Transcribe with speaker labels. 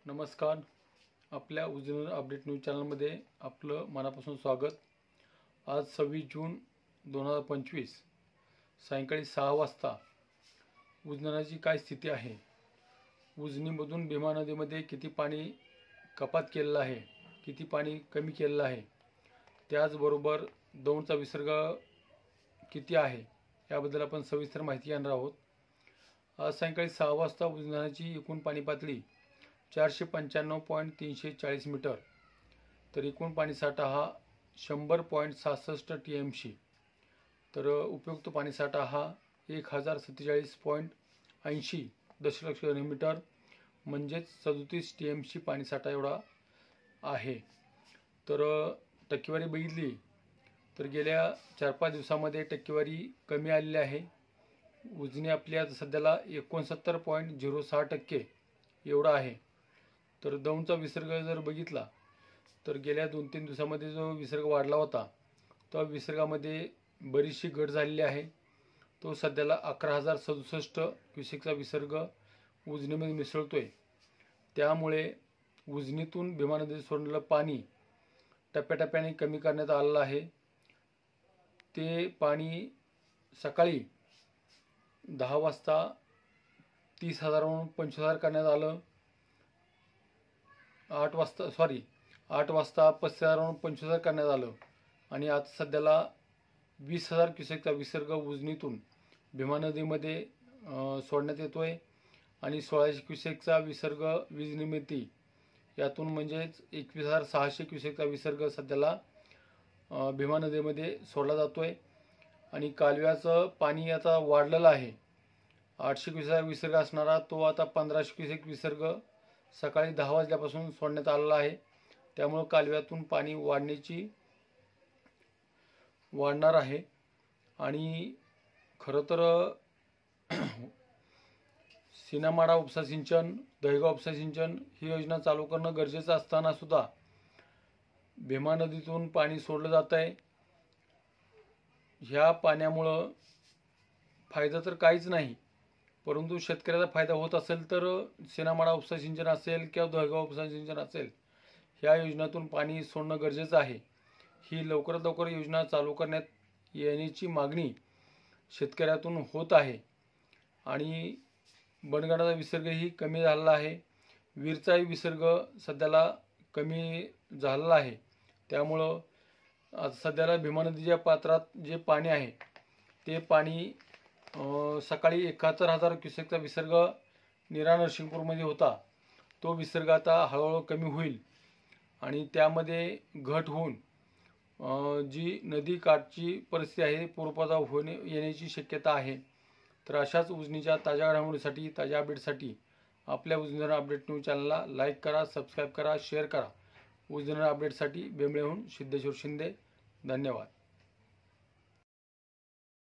Speaker 1: नमस्कार. आपल्या उजनीर update news चॅनलमध्ये आपलं मनापासून स्वागत. आज 26 जून 2025 सायंकाळी 6 वाजता उजनीराची काय स्थिती आहे, उजनीमधून भीमा नदीमध्ये किती पाणी कपात केलेलं आहे, किती पाणी कमी केलेलं आहे, त्याचबरोबर दौंडचा विसर्ग किती आहे याबद्दल आपण सविस्तर माहिती घेणार आहोत. आज सायंकाळी 6 वाजता उजनीराची एकूण पाणी पातळी 495.340 मीटर, तर एकूण पाणीसाठा हा 100.66 TMC, तर उपयुक्त पाणीसाठा हा 1047.80 दशलक्ष घनमीटर म्हणजेच 37 TMC पाणीसाठा एवढा आहे. तर टक्केवारी बघितली तर गेल्या 4-5 दिवसामध्ये टक्केवारी कमी आलेली आहे. उजनी आपली आता सध्याला 69.06% एवढा आहे. तर दौंडचा विसर्ग जर बघितला तर गेल्या 2-3 दिवसामध्ये जो विसर्ग वाढला होता तो विसर्गामध्ये बरीचशी घट झालेली आहे. तो सध्याला 11,067 क्युसेकचा विसर्ग उजनीमध्ये मिसळतोय. त्यामुळे उजनीतून भीमा नदीत सोडलेलं पाणी टप्प्याटप्प्याने कमी करण्यात आलेलं आहे. ते पाणी सकाळी 10 वाजता 30,000वरून 25,000 करण्यात आलं. 8 वाजता 35,000वरून 25,000 करण्यात आलं आणि आता सध्याला 20,000 क्युसेकचा विसर्ग उजनीतून भीमा नदीमध्ये सोडण्यात येतोय आणि 1600 क्युसेकचा विसर्ग वीज निर्मिती यातून म्हणजेच 21,600 क्युसेकचा विसर्ग सध्याला भीमा नदीमध्ये सोडला जातोय. आणि कालव्याचं पाणी आता वाढलेलं आहे. 800 क्युसेकचा विसर्ग असणारा तो आता 1500 क्युसेक विसर्ग सकाळी 10 वाजल्यापासून सोडण्यात आलेला आहे. त्यामुळे कालव्यातून पाणी वाढणार आहे. आणि खरं तर सिनामाडा उपसा सिंचन, दहेगाव उपसा सिंचन ही योजना चालू करणं गरजेचं असताना सुद्धा भीमा नदीतून पाणी सोडलं जात आहे. ह्या पाण्यामुळं फायदा तर काहीच नाही, परंतु शेतकऱ्याचा फायदा होत असेल तर सिनामाडा उपसा सिंचन असेल किंवा दहेगाव उपसा सिंचन असेल, ह्या योजनेतून पाणी सोडणं गरजेचं आहे. ही लवकरात लवकर योजना चालू करण्यात येण्याची मागणी शेतकऱ्यातून होत आहे. आणि बनगडाचा विसर्गही कमी झालेला आहे. वीरचाही विसर्ग सध्याला कमी झालेला आहे. त्यामुळं आता सध्याला भीमा नदीच्या पात्रात जे पाणी आहे ते पाणी सकाळी 71,000 क्युसेकचा विसर्ग नीरा नरसिंगपूरमध्ये होता. तो विसर्ग आता हळूहळू कमी होईल आणि त्यामध्ये घट होऊन जी नदी काठची परिस्थिती आहे पूर्वपदावर येण्याची शक्यता आहे. तर अशाच उजनीच्या ताज्या घडामोडीसाठी, ताज्या अपडेटसाठी आपल्या उजनीर अपडेट न्यूज चॅनलला लाईक करा, सबस्क्राईब करा, शेअर करा. उजनीर अपडेटसाठी बेंबळेहून सिद्धेश्वर शिंदे. धन्यवाद.